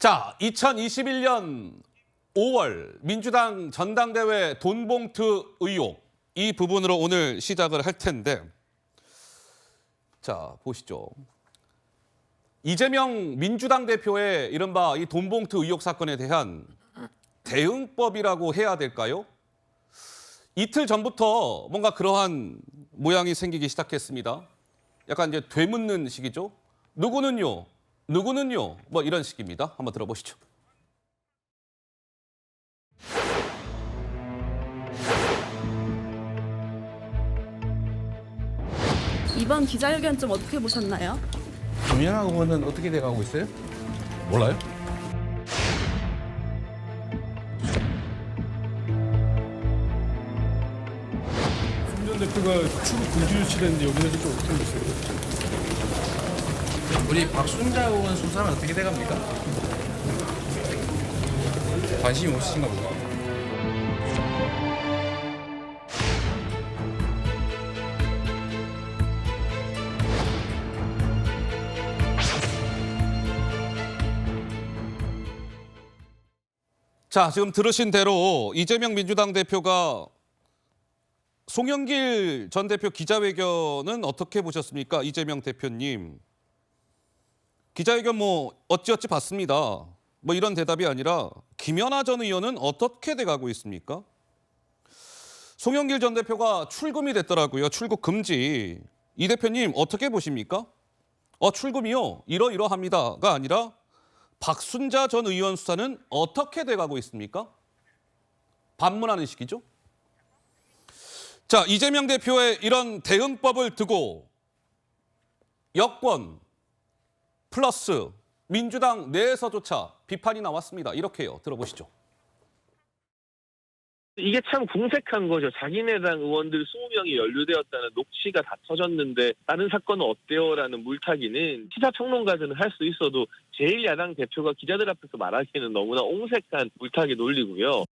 자, 2021년 5월 민주당 전당대회 돈봉투 의혹 이 부분으로 오늘 시작을 할 텐데 자, 보시죠. 이재명 민주당 대표의 이른바 이 돈봉투 의혹 사건에 대한 대응법이라고 해야 될까요? 이틀 전부터 뭔가 그러한 모양이 생기기 시작했습니다. 약간 이제 되묻는 식이죠. 누구는요? 누구는요? 뭐 이런 식입니다. 한번 들어보시죠. 이번 기자회견 좀 어떻게 보셨나요? 김연아 의원은 어떻게 돼가고 있어요? 몰라요? 전 대표가 출국 금지 조치됐는데 여기는 좀 어떻게 보세요? 우리 박순자 의원 수사는 어떻게 돼갑니까? 관심이 없으신가 보다. 자, 지금 들으신 대로 이재명 민주당 대표가 송영길 전 대표 기자회견은 어떻게 보셨습니까? 이재명 대표님. 기자회견 뭐 어찌어찌 봤습니다. 뭐 이런 대답이 아니라 김연아 전 의원은 어떻게 돼가고 있습니까? 송영길 전 대표가 출금이 됐더라고요. 출국 금지. 이 대표님 어떻게 보십니까? 출금이요? 이러이러합니다가 아니라 박순자 전 의원 수사는 어떻게 돼가고 있습니까? 반문하는 식이죠. 자, 이재명 대표의 이런 대응법을 두고 여권 플러스 민주당 내에서조차 비판이 나왔습니다. 이렇게요. 들어보시죠. 이게 참 궁색한 거죠. 자기네당 의원들 20명이 연루되었다는 녹취가 다 터졌는데 다른 사건은 어때요? 라는 물타기는 시사평론가들은 할 수 있어도 제1야당 대표가 기자들 앞에서 말하기에는 너무나 옹색한 물타기 논리고요.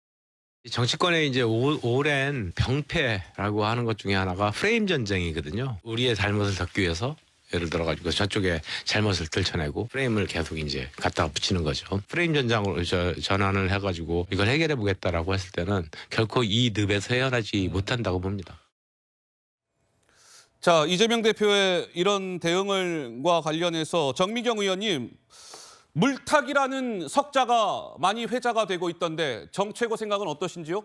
정치권의 이제 오랜 병폐라고 하는 것 중에 하나가 프레임 전쟁이거든요. 우리의 잘못을 덮기 위해서 예를 들어가지고 저쪽에 잘못을 들춰내고 프레임을 계속 이제 갖다가 붙이는 거죠. 프레임 전장으로 전환을 해가지고 이걸 해결해 보겠다라고 했을 때는 결코 이 늪에서 헤어나지 못한다고 봅니다. 자, 이재명 대표의 이런 대응과 관련해서 정미경 의원님, 물타기라는 석자가 많이 회자가 되고 있던데 정최고 생각은 어떠신지요?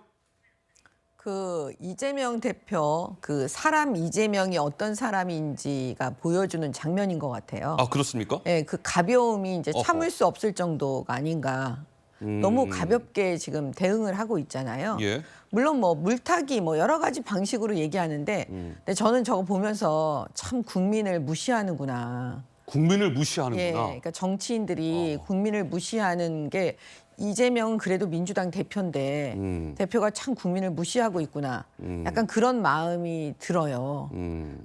그 이재명 대표 그 사람 이재명이 어떤 사람인지가 보여주는 장면인 것 같아요. 아, 그렇습니까? 네, 그 가벼움이 이제 참을 수 없을 정도가 아닌가. 너무 가볍게 지금 대응을 하고 있잖아요. 예. 물론 뭐 물타기 뭐 여러 가지 방식으로 얘기하는데 근데 저는 저거 보면서 참 국민을 무시하는구나. 국민을 예, 무시하는구나. 그러니까 정치인들이 국민을 무시하는 게 이재명은 그래도 민주당 대표인데 대표가 참 국민을 무시하고 있구나. 약간 그런 마음이 들어요.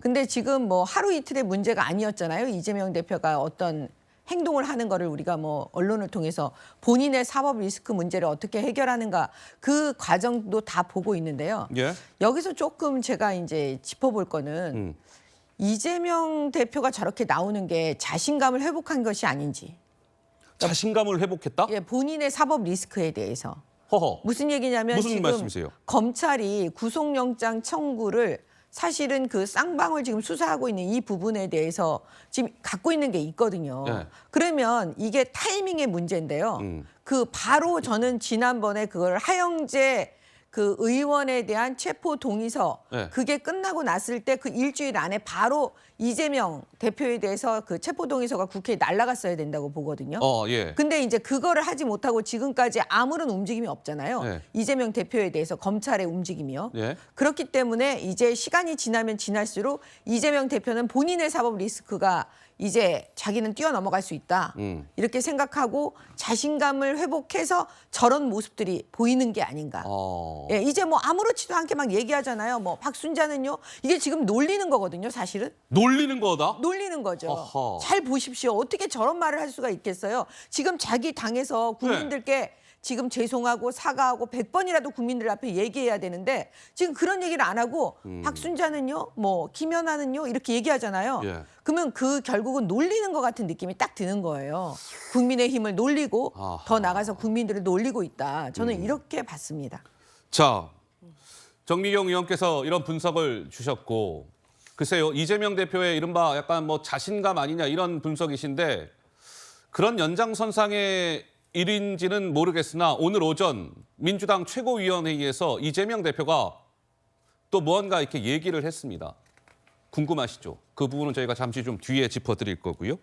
근데 지금 뭐 하루 이틀의 문제가 아니었잖아요. 이재명 대표가 어떤 행동을 하는 거를 우리가 뭐 언론을 통해서 본인의 사법 리스크 문제를 어떻게 해결하는가 그 과정도 다 보고 있는데요. 예. 여기서 조금 제가 이제 짚어볼 거는 이재명 대표가 저렇게 나오는 게 자신감을 회복한 것이 아닌지. 자신감을 회복했다? 예, 본인의 사법 리스크에 대해서. 허허. 무슨 얘기냐면 무슨 지금 말씀이세요? 검찰이 구속영장 청구를 사실은 그 쌍방울 지금 수사하고 있는 이 부분에 대해서 지금 갖고 있는 게 있거든요. 네. 그러면 이게 타이밍의 문제인데요. 그 바로 저는 지난번에 그걸 하영재 그 의원에 대한 체포 동의서 네. 그게 끝나고 났을 때 그 일주일 안에 바로 이재명 대표에 대해서 그 체포 동의서가 국회에 날아갔어야 된다고 보거든요. 예. 근데 이제 그거를 하지 못하고 지금까지 아무런 움직임이 없잖아요. 네. 이재명 대표에 대해서 검찰의 움직임이요. 예. 그렇기 때문에 이제 시간이 지나면 지날수록 이재명 대표는 본인의 사법 리스크가 이제 자기는 뛰어넘어갈 수 있다. 이렇게 생각하고 자신감을 회복해서 저런 모습들이 보이는 게 아닌가. 예, 이제 뭐 아무렇지도 않게 막 얘기하잖아요. 뭐 박순자는요. 이게 지금 놀리는 거거든요, 사실은. 놀리는 거다? 놀리는 거죠. 어허. 잘 보십시오. 어떻게 저런 말을 할 수가 있겠어요. 지금 자기 당에서 국민들께 지금 죄송하고 사과하고 100번이라도 국민들 앞에 얘기해야 되는데 지금 그런 얘기를 안 하고 박순자는요, 뭐 김연아는요 이렇게 얘기하잖아요. 예. 그러면 그 결국은 놀리는 것 같은 느낌이 딱 드는 거예요. 국민의힘을 놀리고 아하. 더 나가서 국민들을 놀리고 있다. 저는 이렇게 봤습니다. 자, 정미경 의원께서 이런 분석을 주셨고 글쎄요, 이재명 대표의 이른바 약간 뭐 자신감 아니냐 이런 분석이신데 그런 연장선상의 일인지는 모르겠으나 오늘 오전 민주당 최고위원회의에서 이재명 대표가 또 무언가 이렇게 얘기를 했습니다. 궁금하시죠? 그 부분은 저희가 잠시 좀 뒤에 짚어드릴 거고요.